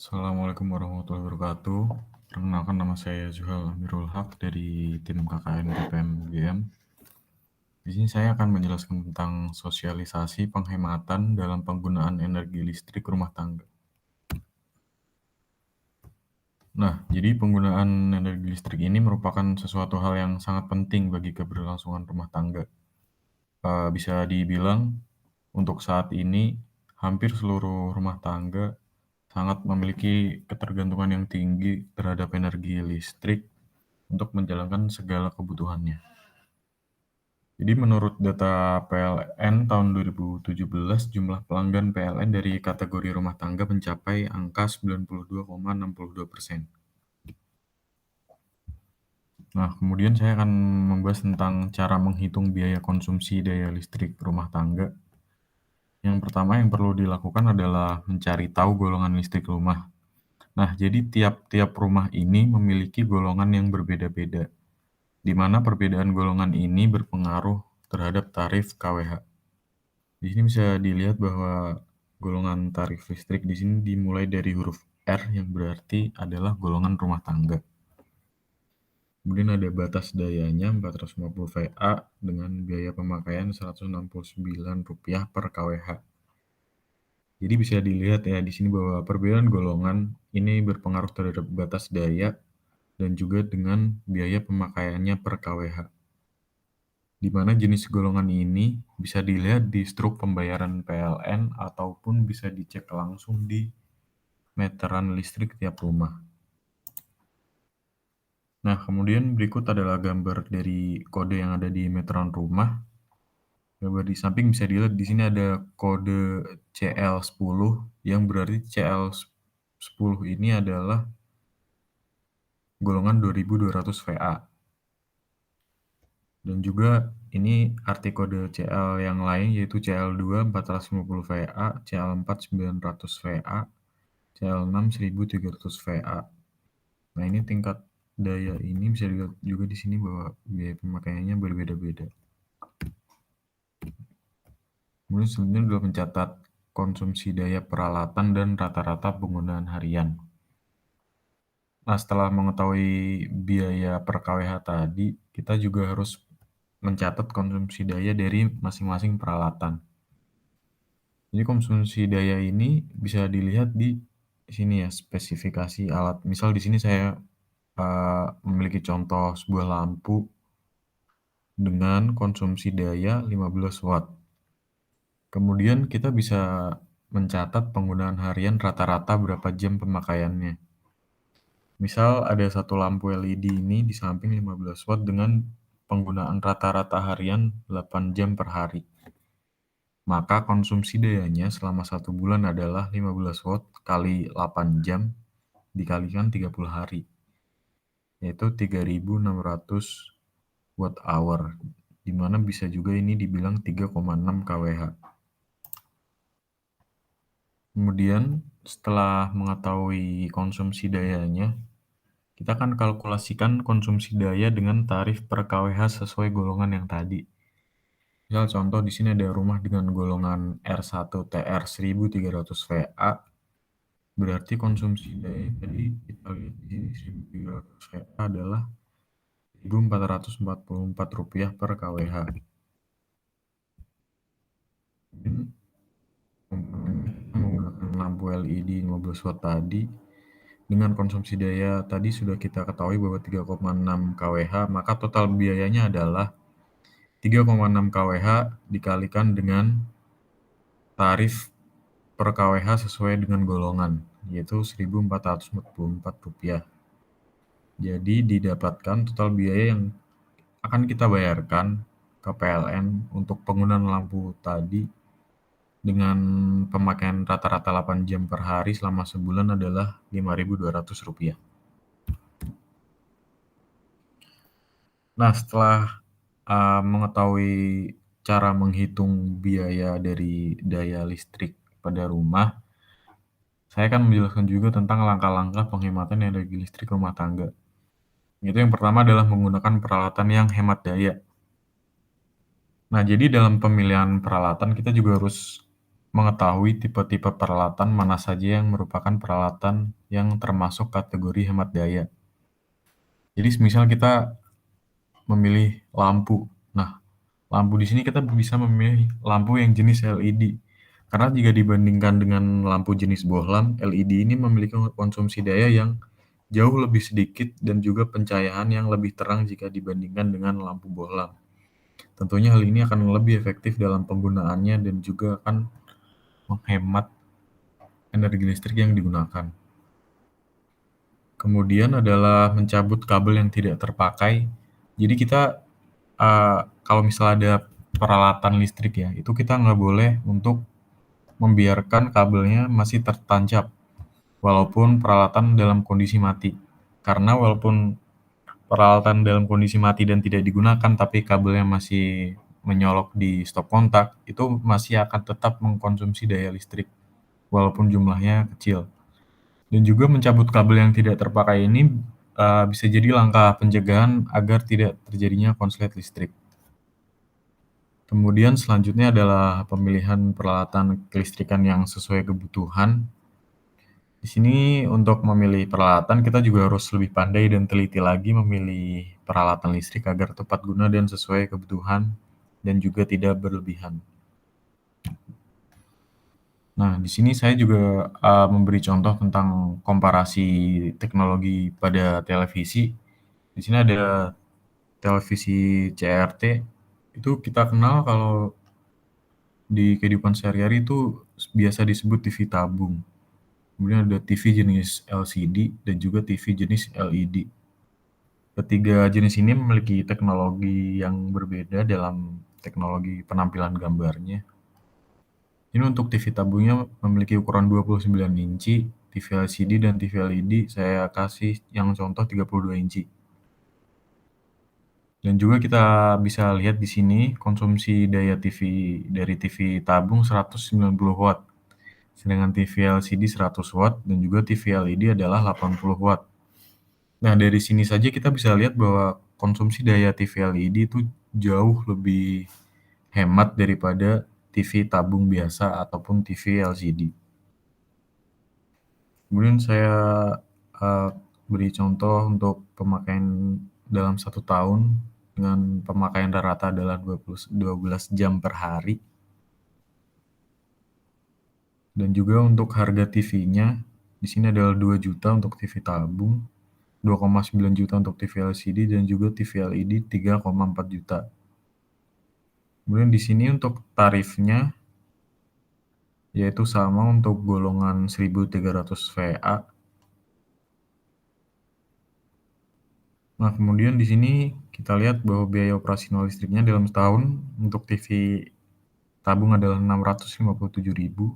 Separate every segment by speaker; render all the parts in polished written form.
Speaker 1: Assalamualaikum warahmatullahi wabarakatuh. Perkenalkan nama saya Zuhal Amirul Haq dari tim KKN BPM UGM. Di sini saya akan menjelaskan tentang sosialisasi penghematan dalam penggunaan energi listrik rumah tangga. Nah, jadi penggunaan energi listrik ini merupakan sesuatu hal yang sangat penting bagi keberlangsungan rumah tangga. Bisa dibilang untuk saat ini hampir seluruh rumah tangga sangat memiliki ketergantungan yang tinggi terhadap energi listrik untuk menjalankan segala kebutuhannya. Jadi menurut data PLN tahun 2017, jumlah pelanggan PLN dari kategori rumah tangga mencapai angka 92,62%. Nah, kemudian saya akan membahas tentang cara menghitung biaya konsumsi daya listrik rumah tangga. Yang pertama yang perlu dilakukan adalah mencari tahu golongan listrik rumah. Nah, jadi tiap-tiap rumah ini memiliki golongan yang berbeda-beda, di mana perbedaan golongan ini berpengaruh terhadap tarif KWH. Di sini bisa dilihat bahwa golongan tarif listrik di sini dimulai dari huruf R yang berarti adalah golongan rumah tangga. Kemudian ada batas dayanya 450 VA dengan biaya pemakaian Rp169 per kWh. Jadi bisa dilihat ya di sini bahwa perbedaan golongan ini berpengaruh terhadap batas daya dan juga dengan biaya pemakaiannya per kWh. Di mana jenis golongan ini bisa dilihat di struk pembayaran PLN ataupun bisa dicek langsung di meteran listrik tiap rumah. Nah, kemudian berikut adalah gambar dari kode yang ada di meteran rumah. Gambar di samping bisa dilihat di sini ada kode CL10 yang berarti CL10 ini adalah golongan 2200 VA. Dan juga ini arti kode CL yang lain yaitu CL2 450 VA, CL4 900 VA, CL6 1300 VA. Nah, ini tingkat daya ini bisa dilihat juga di sini bahwa biaya pemakaiannya berbeda-beda. Kemudian selanjutnya adalah mencatat konsumsi daya peralatan dan rata-rata penggunaan harian. Nah, setelah mengetahui biaya per kWh tadi, kita juga harus mencatat konsumsi daya dari masing-masing peralatan. Jadi konsumsi daya ini bisa dilihat di sini ya, spesifikasi alat. Misal di sini saya memiliki contoh sebuah lampu dengan konsumsi daya 15 watt. Kemudian kita bisa mencatat penggunaan harian rata-rata berapa jam pemakaiannya. Misal ada satu lampu LED ini di samping 15 watt dengan penggunaan rata-rata harian 8 jam per hari. Maka konsumsi dayanya selama 1 bulan adalah 15 watt kali 8 jam dikalikan 30 hari, yaitu 3.600 watt hour, di mana bisa juga ini dibilang 3,6 kWh. Kemudian setelah mengetahui konsumsi dayanya, kita akan kalkulasikan konsumsi daya dengan tarif per kWh sesuai golongan yang tadi. Misal contoh di sini ada rumah dengan golongan R1TR 1300 VA, berarti konsumsi daya tadi kita lihat di sini 1300 VA adalah Rp1.444 per kWh. Menggunakan lampu LED 15 watt tadi, dengan konsumsi daya tadi sudah kita ketahui bahwa 3,6 kWh, maka total biayanya adalah 3,6 kWh dikalikan dengan tarif per kWh sesuai dengan golongan, yaitu Rp1.444. Jadi didapatkan total biaya yang akan kita bayarkan ke PLN untuk penggunaan lampu tadi dengan pemakaian rata-rata 8 jam per hari selama sebulan adalah Rp5.200. Nah, setelah mengetahui cara menghitung biaya dari daya listrik pada rumah, saya akan menjelaskan juga tentang langkah-langkah penghematan energi listrik rumah tangga. Itu yang pertama adalah menggunakan peralatan yang hemat daya. Nah, jadi dalam pemilihan peralatan kita juga harus mengetahui tipe-tipe peralatan mana saja yang merupakan peralatan yang termasuk kategori hemat daya. Jadi semisal kita memilih lampu. Nah, lampu di sini kita bisa memilih lampu yang jenis LED. Karena jika dibandingkan dengan lampu jenis bohlam, LED ini memiliki konsumsi daya yang jauh lebih sedikit dan juga pencahayaan yang lebih terang jika dibandingkan dengan lampu bohlam. Tentunya hal ini akan lebih efektif dalam penggunaannya dan juga akan menghemat energi listrik yang digunakan. Kemudian adalah mencabut kabel yang tidak terpakai. Jadi kita kalau misalnya ada peralatan listrik ya, itu kita nggak boleh untuk membiarkan kabelnya masih tertancap walaupun peralatan dalam kondisi mati. Karena walaupun peralatan dalam kondisi mati dan tidak digunakan, tapi kabelnya masih menyolok di stop kontak, itu masih akan tetap mengkonsumsi daya listrik walaupun jumlahnya kecil. Dan juga mencabut kabel yang tidak terpakai ini bisa jadi langkah pencegahan agar tidak terjadinya konslet listrik. Kemudian selanjutnya adalah pemilihan peralatan kelistrikan yang sesuai kebutuhan. Di sini untuk memilih peralatan kita juga harus lebih pandai dan teliti lagi memilih peralatan listrik agar tepat guna dan sesuai kebutuhan dan juga tidak berlebihan. Nah, di sini saya juga memberi contoh tentang komparasi teknologi pada televisi. Di sini ada televisi CRT, itu kita kenal kalau di kehidupan sehari-hari itu biasa disebut TV tabung. Kemudian ada TV jenis LCD dan juga TV jenis LED. Ketiga jenis ini memiliki teknologi yang berbeda dalam teknologi penampilan gambarnya. Ini untuk TV tabungnya memiliki ukuran 29 inci, TV LCD dan TV LED saya kasih yang contoh 32 inci. Dan juga kita bisa lihat di sini konsumsi daya TV dari TV tabung 190 watt, sedangkan TV LCD 100 watt dan juga TV LED adalah 80 watt. Nah, dari sini saja kita bisa lihat bahwa konsumsi daya TV LED itu jauh lebih hemat daripada TV tabung biasa ataupun TV LCD. Kemudian saya beri contoh untuk pemakaian dalam 1 tahun dengan pemakaian rata adalah 12 jam per hari. Dan juga untuk harga TV-nya, di sini adalah 2 juta untuk TV tabung, 2,9 juta untuk TV LCD dan juga TV LED 3,4 juta. Kemudian di sini untuk tarifnya, yaitu sama untuk golongan 1300 VA. Nah, kemudian di sini kita lihat bahwa biaya operasional listriknya dalam setahun untuk TV tabung adalah 657.000,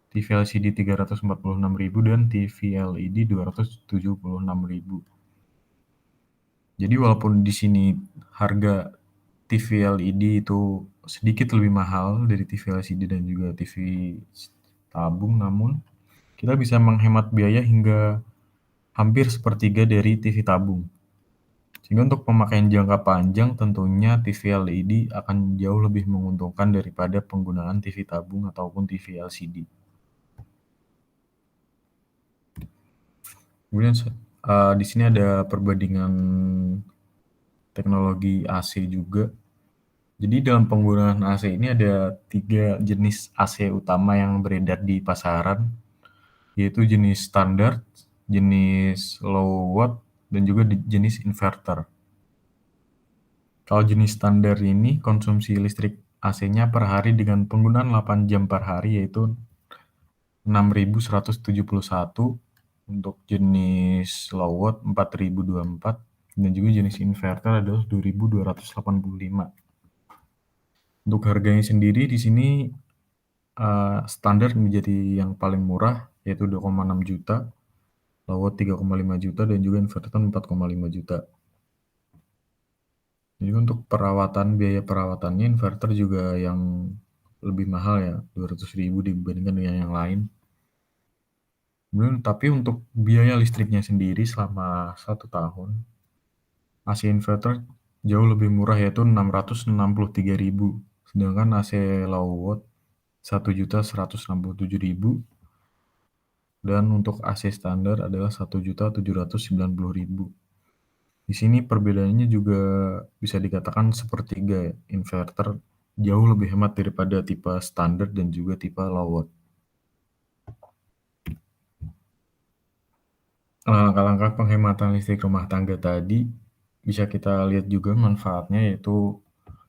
Speaker 1: TV LCD 346.000 dan TV LED 276.000. Jadi walaupun di sini harga TV LED itu sedikit lebih mahal dari TV LCD dan juga TV tabung, namun kita bisa menghemat biaya hingga hampir sepertiga dari TV tabung. Sehingga untuk pemakaian jangka panjang tentunya TV LED akan jauh lebih menguntungkan daripada penggunaan TV tabung ataupun TV LCD. Kemudian di sini ada perbandingan teknologi AC juga. Jadi dalam penggunaan AC ini ada 3 jenis AC utama yang beredar di pasaran, yaitu jenis standar, jenis low watt, dan juga jenis inverter. Kalau jenis standar ini konsumsi listrik AC-nya per hari dengan penggunaan 8 jam per hari yaitu 6.171, untuk jenis low watt 4.024, dan juga jenis inverter adalah 2.285. Untuk harganya sendiri di sini standar menjadi yang paling murah yaitu 2,6 juta, low watt 3,5 juta, dan juga inverter 4,5 juta. Jadi untuk biaya perawatannya inverter juga yang lebih mahal ya, 200.000 dibandingkan dengan yang lain. Kemudian tapi untuk biaya listriknya sendiri selama 1 tahun, AC inverter jauh lebih murah yaitu 663.000, sedangkan AC low watt Rp1.167.000 dan untuk AC standar adalah Rp1.790.000. Di sini perbedaannya juga bisa dikatakan sepertiga ya, inverter jauh lebih hemat daripada tipe standar dan juga tipe low watt. Langkah-langkah penghematan listrik rumah tangga tadi bisa kita lihat juga manfaatnya, yaitu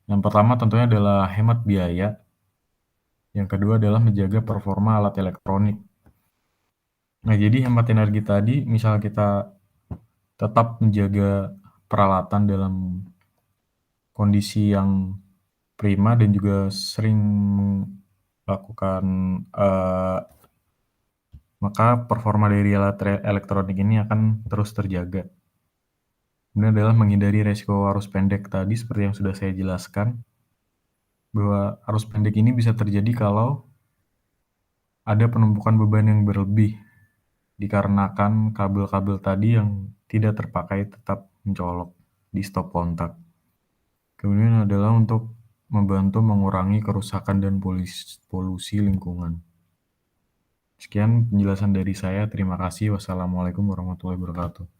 Speaker 1: yang pertama tentunya adalah hemat biaya, yang kedua adalah menjaga performa alat elektronik. Nah, jadi hemat energi tadi misal kita tetap menjaga peralatan dalam kondisi yang prima dan juga sering melakukan, maka performa dari alat elektronik ini akan terus terjaga. Kemudian adalah menghindari resiko arus pendek tadi seperti yang sudah saya jelaskan, bahwa arus pendek ini bisa terjadi kalau ada penumpukan beban yang berlebih, dikarenakan kabel-kabel tadi yang tidak terpakai tetap mencolok di stop kontak. Kemudian adalah untuk membantu mengurangi kerusakan dan polusi lingkungan. Sekian penjelasan dari saya, terima kasih. Wassalamualaikum warahmatullahi wabarakatuh.